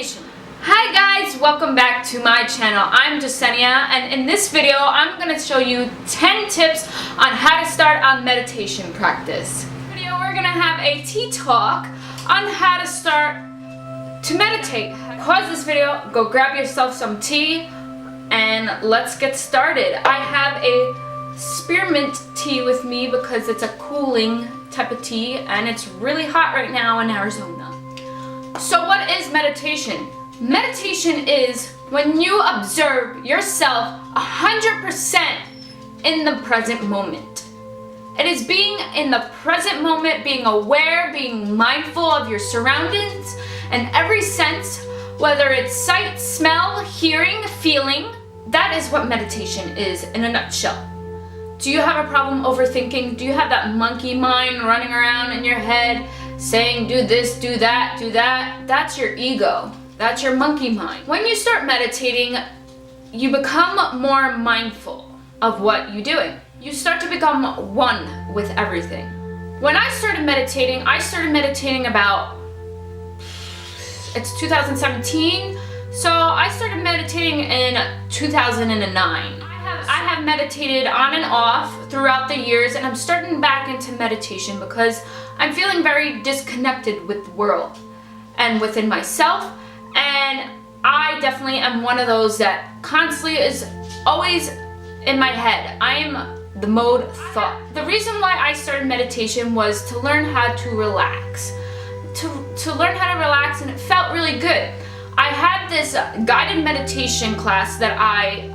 meditation. Hi guys, welcome back to my channel. I'm YOGIJESENIA, and in this video I'm going to show you 10 tips on how to start a meditation practice. In this video we're going to have a tea talk on how to start to meditate. Pause this video, go grab yourself some tea, and let's get started. I have a spearmint tea with me because it's a cooling type of tea and it's really hot right now in Arizona. So what is meditation? Meditation is when you observe yourself 100% in the present moment. It is being in the present moment, being aware, being mindful of your surroundings and every sense, whether it's sight, smell, hearing, feeling. That is what meditation is in a nutshell. Do you have a problem overthinking? Do you have that monkey mind running around in your head saying do this, do that, do that? That's your ego. That's your monkey mind. When you start meditating, you become more mindful of what you're doing. You start to become one with everything. When I started meditating about, it's 2017, so I started meditating in 2009. I have meditated on and off throughout the years, and I'm starting back into meditation because I'm feeling very disconnected with the world and within myself, and I definitely am one of those that constantly is always in my head. I am the mode thought. The reason why I started meditation was to learn how to relax. To learn how to relax, and it felt really good. I had this guided meditation class that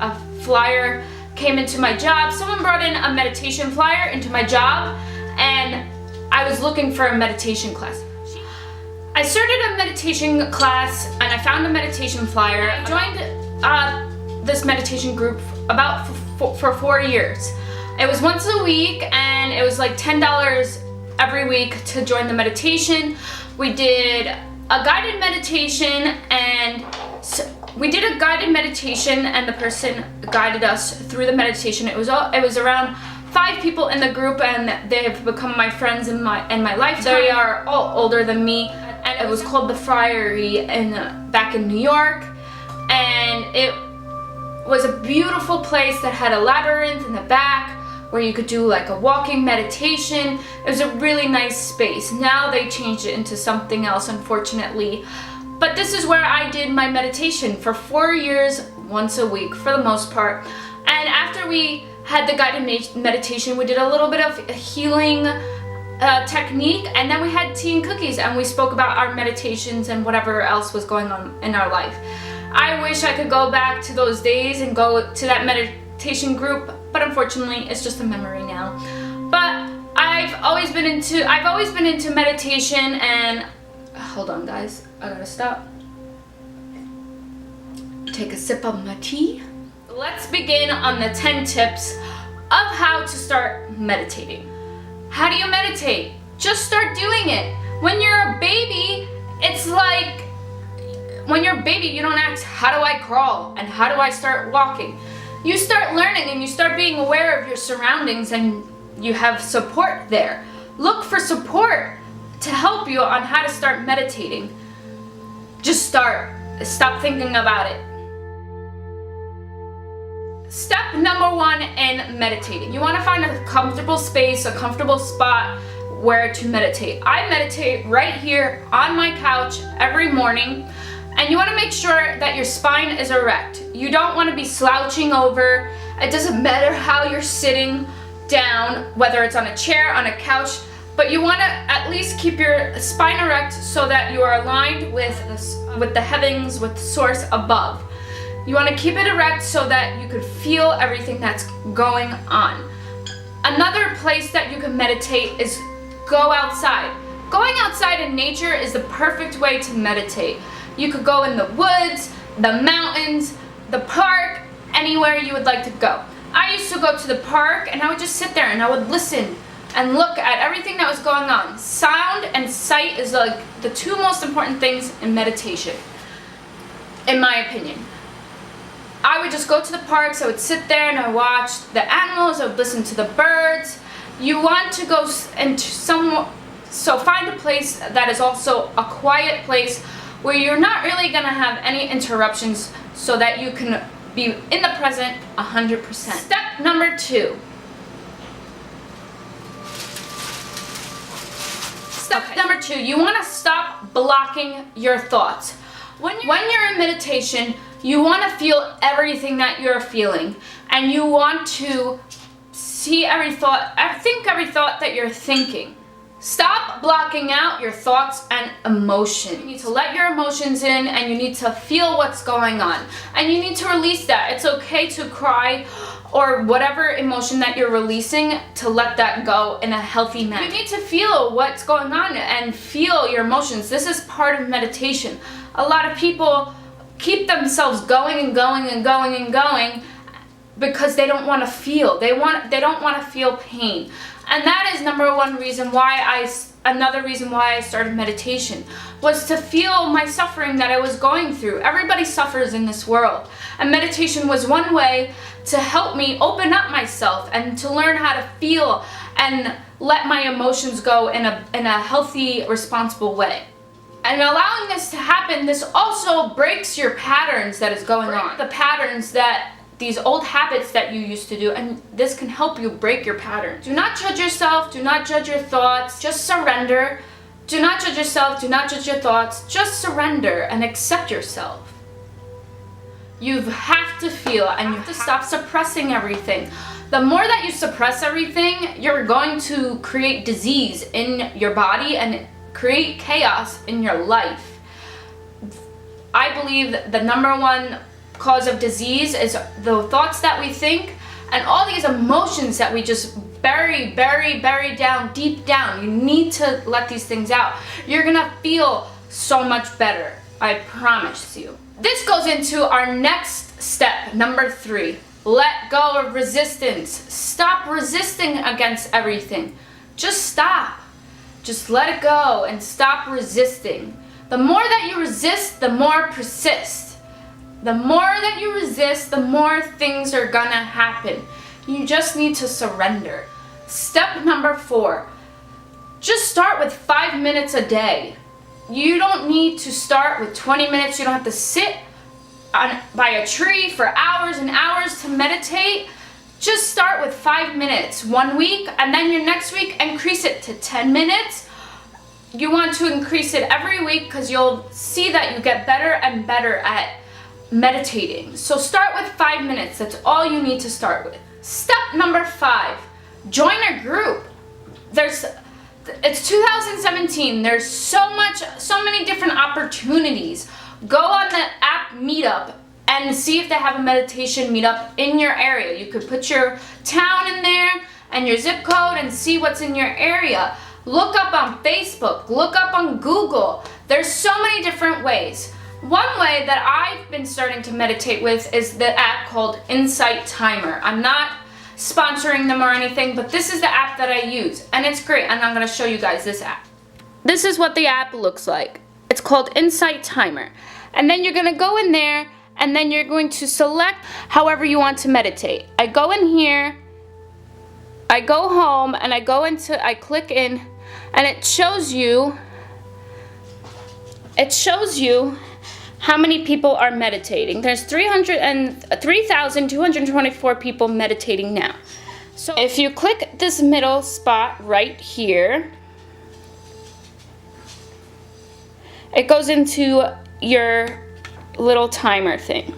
a flyer came into my job. Someone brought in a meditation flyer into my job, and I was looking for a meditation class. I started a meditation class and I found a meditation flyer. I joined this meditation group about for 4 years. It was once a week and it was like $10 every week to join the meditation. We did a guided meditation, and the person guided us through the meditation. It was around 5 people in the group, and they have become my friends in my life. They are all older than me, and it was called the Friary back in New York, and it was a beautiful place that had a labyrinth in the back where you could do like a walking meditation. It was a really nice space. Now they changed it into something else, unfortunately. But this is where I did my meditation for 4 years, once a week for the most part. And after we had the guided meditation, we did a little bit of healing technique, and then we had tea and cookies, and we spoke about our meditations and whatever else was going on in our life. I wish I could go back to those days and go to that meditation group, but unfortunately it's just a memory now. But I've always been into meditation, and hold on guys, I gotta stop. Take a sip of my tea. Let's begin on the 10 tips of how to start meditating. How do you meditate? Just start doing it. When you're a baby, it's like, when you're a baby, you don't ask, how do I crawl and how do I start walking? You start learning and you start being aware of your surroundings, and you have support there. Look for support to help you on how to start meditating. Just start. Stop thinking about it. Step number 1 in meditating. You want to find a comfortable space, a comfortable spot where to meditate. I meditate right here on my couch every morning, and you want to make sure that your spine is erect. You don't want to be slouching over. It doesn't matter how you're sitting down, whether it's on a chair, on a couch, but you want to at least keep your spine erect so that you are aligned with the heavens, with the source above. You want to keep it erect so that you could feel everything that's going on. Another place that you can meditate is go outside. Going outside in nature is the perfect way to meditate. You could go in the woods, the mountains, the park, anywhere you would like to go. I used to go to the park and I would just sit there and I would listen and look at everything that was going on. Sound and sight is like the 2 most important things in meditation, in my opinion. I would just go to the parks, I would sit there and I watched the animals, I would listen to the birds. You want to go into so find a place that is also a quiet place where you're not really gonna have any interruptions so that you can be in the present 100%. Step number 2. Number 2, you want to stop blocking your thoughts. When you're in meditation, you want to feel everything that you're feeling, and you want to see every thought, think every thought that you're thinking. Stop blocking out your thoughts and emotions. You need to let your emotions in, and you need to feel what's going on, and you need to release that. It's okay to cry or whatever emotion that you're releasing, to let that go in a healthy manner. You need to feel what's going on and feel your emotions. This is part of meditation. A lot of people keep themselves going and going and going and going because they don't want to feel. They don't want to feel pain. And that is another reason why I started meditation, was to feel my suffering that I was going through. Everybody suffers in this world. And meditation was one way to help me open up myself and to learn how to feel and let my emotions go in a healthy, responsible way. And allowing this to happen, this also breaks your patterns that is going on. The patterns that these old habits that you used to do, and this can help you break your patterns. Do not judge yourself, do not judge your thoughts, just surrender. Do not judge yourself, do not judge your thoughts, just surrender and accept yourself. You have to feel, and you have to stop suppressing everything. The more that you suppress everything, you're going to create disease in your body and create chaos in your life. I believe the number one cause of disease is the thoughts that we think and all these emotions that we just bury down, deep down. You need to let these things out. You're gonna feel so much better, I promise you. This goes into our next step, number 3. Let go of resistance. Stop resisting against everything. Just stop. Just let it go and stop resisting. The more that you resist, the more persist. The more that you resist, the more things are gonna happen. You just need to surrender. Step number 4. Just start with 5 minutes a day. You don't need to start with 20 minutes. You don't have to sit by a tree for hours and hours to meditate. Just start with 5 minutes 1 week, and then your next week increase it to 10 minutes. You want to increase it every week because you'll see that you get better and better at meditating. So start with 5 minutes. That's all you need to start with. Step number 5, join a group. It's 2017. There's so many different opportunities. Go on the app Meetup and see if they have a meditation meetup in your area. You could put your town in there and your zip code and see what's in your area. Look up on Facebook, look up on Google. There's so many different ways. One way that I've been starting to meditate with is the app called Insight Timer. I'm not sponsoring them or anything, but this is the app that I use, and it's great, and I'm gonna show you guys this app. This is what the app looks like. It's called Insight Timer. And then you're gonna go in there, and then you're going to select however you want to meditate. I go in here, I go home, and I click in, and it shows you how many people are meditating. There's 3,224 people meditating now. So if you click this middle spot right here, it goes into your little timer thing.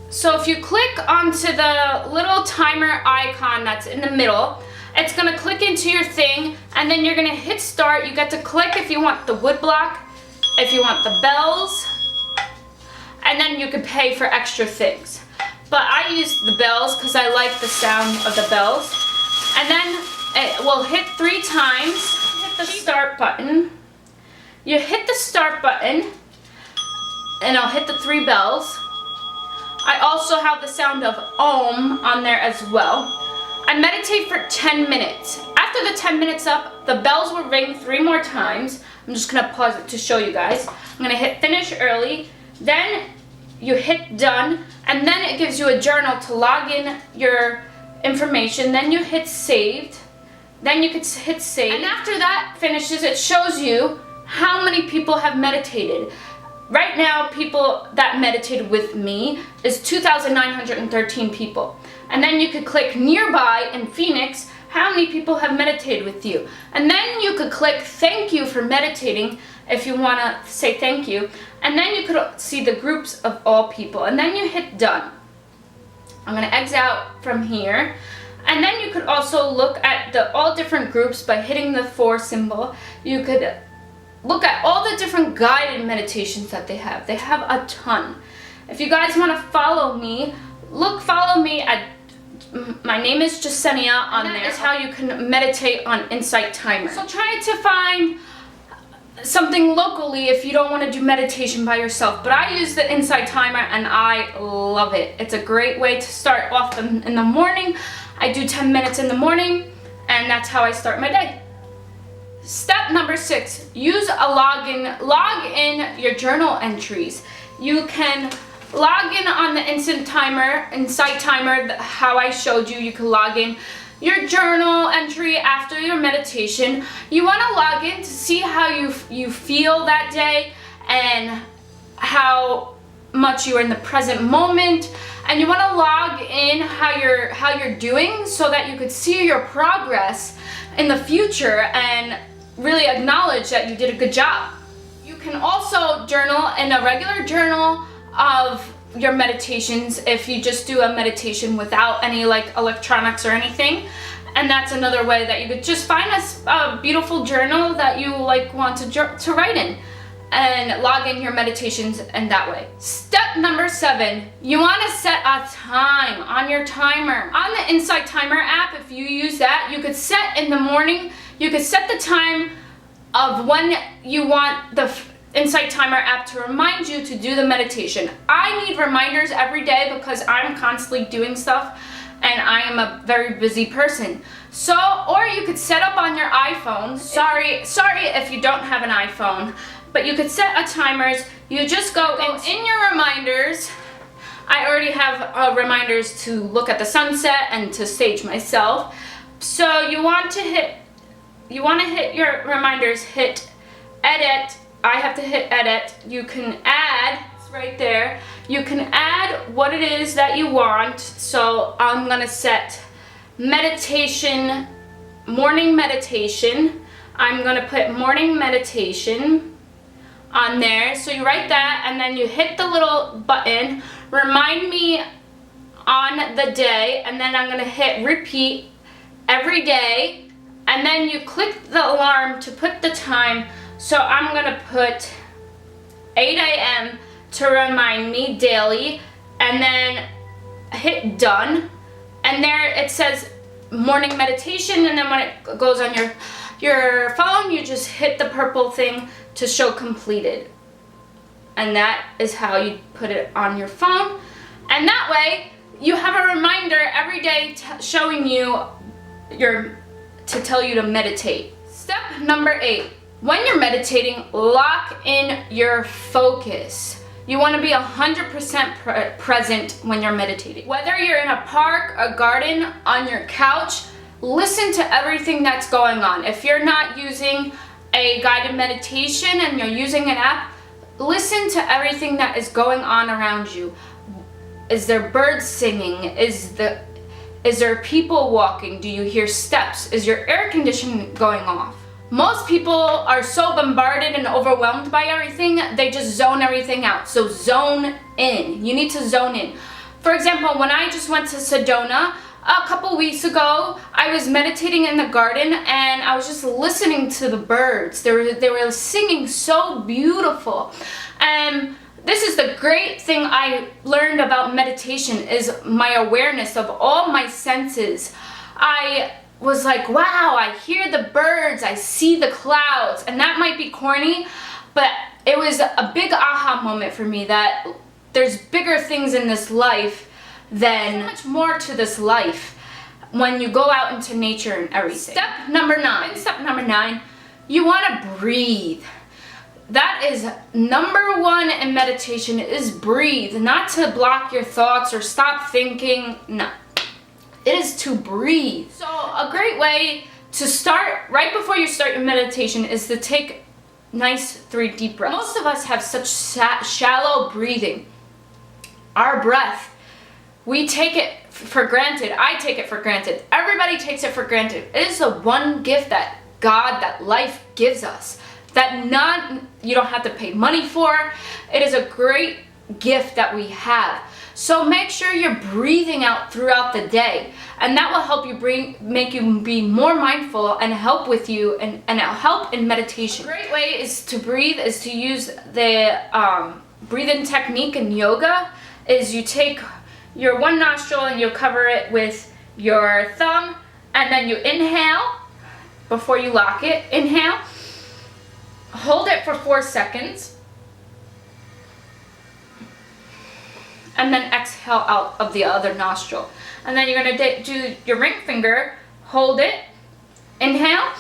So if you click onto the little timer icon that's in the middle, it's gonna click into your thing, and then you're gonna hit start. You get to click if you want the wood block, if you want the bells, and then you could pay for extra things. But I use the bells because I like the sound of the bells. And then it will hit 3 times. Hit the start button. You hit the start button, and I'll hit the 3 bells. I also have the sound of Om on there as well. I meditate for 10 minutes. After the 10 minutes up, the bells will ring 3 more times. I'm just gonna pause it to show you guys. I'm gonna hit finish early. Then you hit done, and then it gives you a journal to log in your information. Then you hit saved. Then you could hit save. And after that finishes, it shows you how many people have meditated. right now, people that meditated with me is 2,913 people. And then you could click nearby in Phoenix, how many people have meditated with you. And then you could click thank you for meditating if you want to say thank you. And then you could see the groups of all people. And then you hit done. I'm going to exit out from here. And then you could also look at the all different groups by hitting the 4 symbol. You could look at all the different guided meditations that they have. They have a ton. If you guys want to follow me, follow me at, my name is YOGIJESENIA on there. That is how you can meditate on Insight Timer. So try to find something locally if you don't want to do meditation by yourself. But I use the Insight Timer and I love it. It's a great way to start off in the morning. I do 10 minutes in the morning and that's how I start my day. Step number 6, use a login. Log in your journal entries. You can log in on the Insight Timer, how I showed you. You can log in your journal entry after your meditation. You want to log in to see how you feel that day and how much you are in the present moment. And you want to log in how you're doing so that you could see your progress in the future and really acknowledge that you did a good job. You can also journal in a regular journal of your meditations if you just do a meditation without any like electronics or anything. And that's another way that you could just find a beautiful journal that you like want to write in and log in your meditations in that way. Step number 7, you want to set a time on your timer. On the Insight Timer app, if you use that, you could set in the morning, you could set the time of when you want the Insight Timer app to remind you to do the meditation. I need reminders every day because I'm constantly doing stuff and I am a very busy person. So, or you could set up on your iPhone. Sorry if you don't have an iPhone, but you could set a timers. You just go in your reminders. I already have reminders to look at the sunset and to stage myself. So you want to hit your reminders, hit edit. I have to hit edit. You can add, it's right there. You can add what it is that you want. So I'm gonna set meditation, morning meditation. I'm gonna put morning meditation on there. So you write that and then you hit the little button, remind me on the day, and then I'm gonna hit repeat every day. And then you click the alarm to put the time. So I'm gonna put 8 a.m. to remind me daily, and then hit done. And there it says morning meditation, and then when it goes on your phone, you just hit the purple thing to show completed. And that is how you put it on your phone. And that way, you have a reminder every day showing you to tell you to meditate. Step number 8. When you're meditating, lock in your focus. You want to be 100% present when you're meditating. Whether you're in a park, a garden, on your couch, listen to everything that's going on. If you're not using a guided meditation and you're using an app, listen to everything that is going on around you. Is there birds singing? Is there people walking? Do you hear steps? Is your air conditioning going off? Most people are so bombarded and overwhelmed by everything, they just zone everything out. So zone in. You need to zone in. For example, when I just went to Sedona a couple weeks ago, I was meditating in the garden and I was just listening to the birds. They were singing so beautiful. And this is the great thing I learned about meditation, is my awareness of all my senses. I was like, wow, I hear the birds, I see the clouds. And that might be corny, but it was a big aha moment for me that there's bigger things in this life than, so much more to this life when you go out into nature and everything. Step number 9, you want to breathe. That is number 1 in meditation, is breathe. Not to block your thoughts or stop thinking, no. It is to breathe. So a great way to start, right before you start your meditation, is to take nice 3 deep breaths. Most of us have such shallow breathing. Our breath, we take it for granted. I take it for granted. Everybody takes it for granted. It is the one gift that God, that life gives us, that you don't have to pay money for. It is a great gift that we have. So make sure you're breathing out throughout the day, and that will help you make you be more mindful and help with you and help in meditation. A great way is to breathe is to use the breathing technique in yoga. Is you take your one nostril and you cover it with your thumb, and then you inhale before you lock it. Inhale, hold it for 4 seconds, and then exhale out of the other nostril. And then you're gonna do your ring finger, hold it, inhale,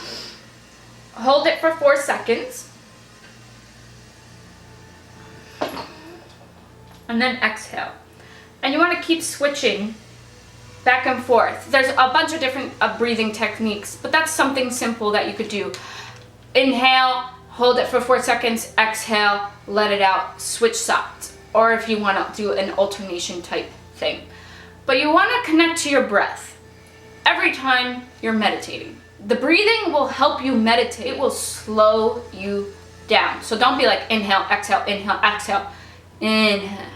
hold it for 4 seconds, and then exhale. And you wanna keep switching back and forth. There's a bunch of different breathing techniques, but that's something simple that you could do. Inhale, hold it for 4 seconds, exhale, let it out, switch sides. Or if you want to do an alternation type thing. But you want to connect to your breath every time you're meditating. The breathing will help you meditate. It will slow you down. So don't be like inhale, exhale, inhale, exhale, inhale,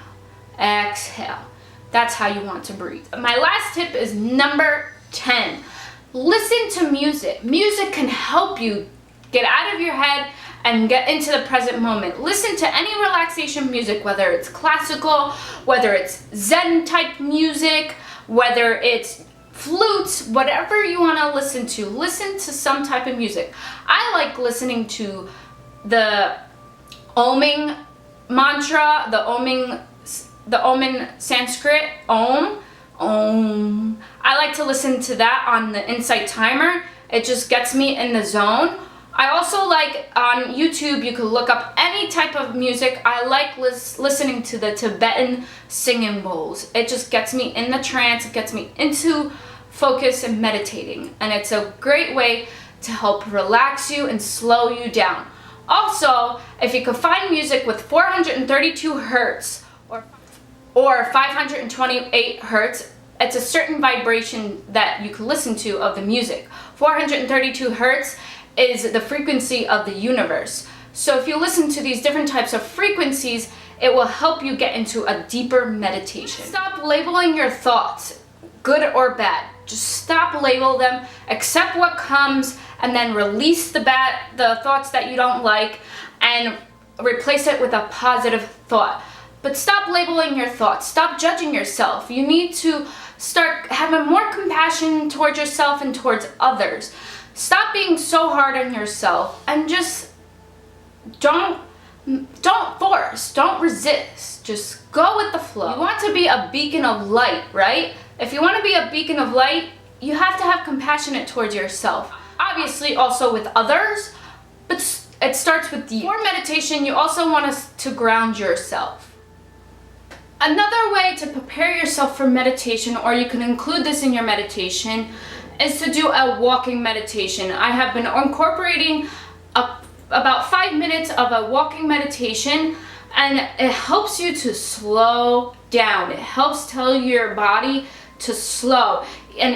exhale. That's how you want to breathe. My last tip is number 10. Listen to music. Music can help you get out of your head and get into the present moment. Listen to any relaxation music, whether it's classical, whether it's Zen type music, whether it's flutes, whatever you want to listen to some type of music. I like listening to the Oming mantra, the Om in Sanskrit, Om. I like to listen to that on the Insight Timer. It just gets me in the zone. I also like on YouTube, you can look up any type of music. I like listening to the Tibetan singing bowls. It just gets me in the trance, it gets me into focus and meditating. And it's a great way to help relax you and slow you down. Also, if you could find music with 432 hertz or 528 hertz, it's a certain vibration that you can listen to of the music. 432 hertz is the frequency of the universe. So if you listen to these different types of frequencies, it will help you get into a deeper meditation. Stop labeling your thoughts, good or bad. Just stop label them, accept what comes, and then release the thoughts that you don't like and replace it with a positive thought. But stop labeling your thoughts, stop judging yourself. You need to start having more compassion towards yourself and towards others. Stop being so hard on yourself and just don't force, don't resist. Just go with the flow. You want to be a beacon of light, right? If you want to be a beacon of light, you have to have compassionate towards yourself. Obviously also with others, but it starts with you. For meditation, you also want to ground yourself. Another way to prepare yourself for meditation, or you can include this in your meditation, is to do a walking meditation. I have been incorporating about 5 minutes of a walking meditation, and it helps you to slow down. It helps tell your body to slow. And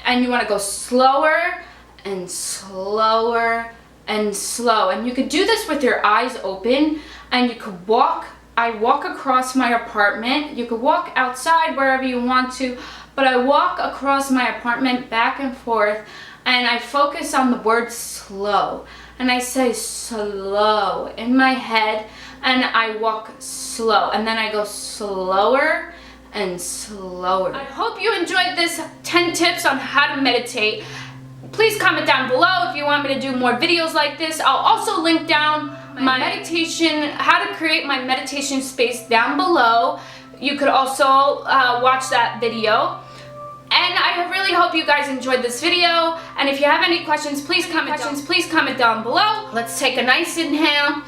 and you want to go slower and slower and slow. And you could do this with your eyes open, and you could walk. I walk across my apartment. You could walk outside wherever you want to, but I walk across my apartment back and forth, and I focus on the word slow. And I say slow in my head, and I walk slow, and then I go slower and slower. I hope you enjoyed this 10 tips on how to meditate. Please comment down below if you want me to do more videos like this. I'll also link down my meditation, how to create my meditation space down below. You could also watch that video. And I really hope you guys enjoyed this video. And if you have any questions, please comment down below. Let's take a nice inhale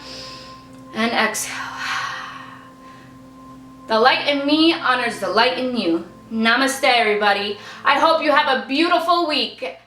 and exhale. The light in me honors the light in you. Namaste, everybody. I hope you have a beautiful week.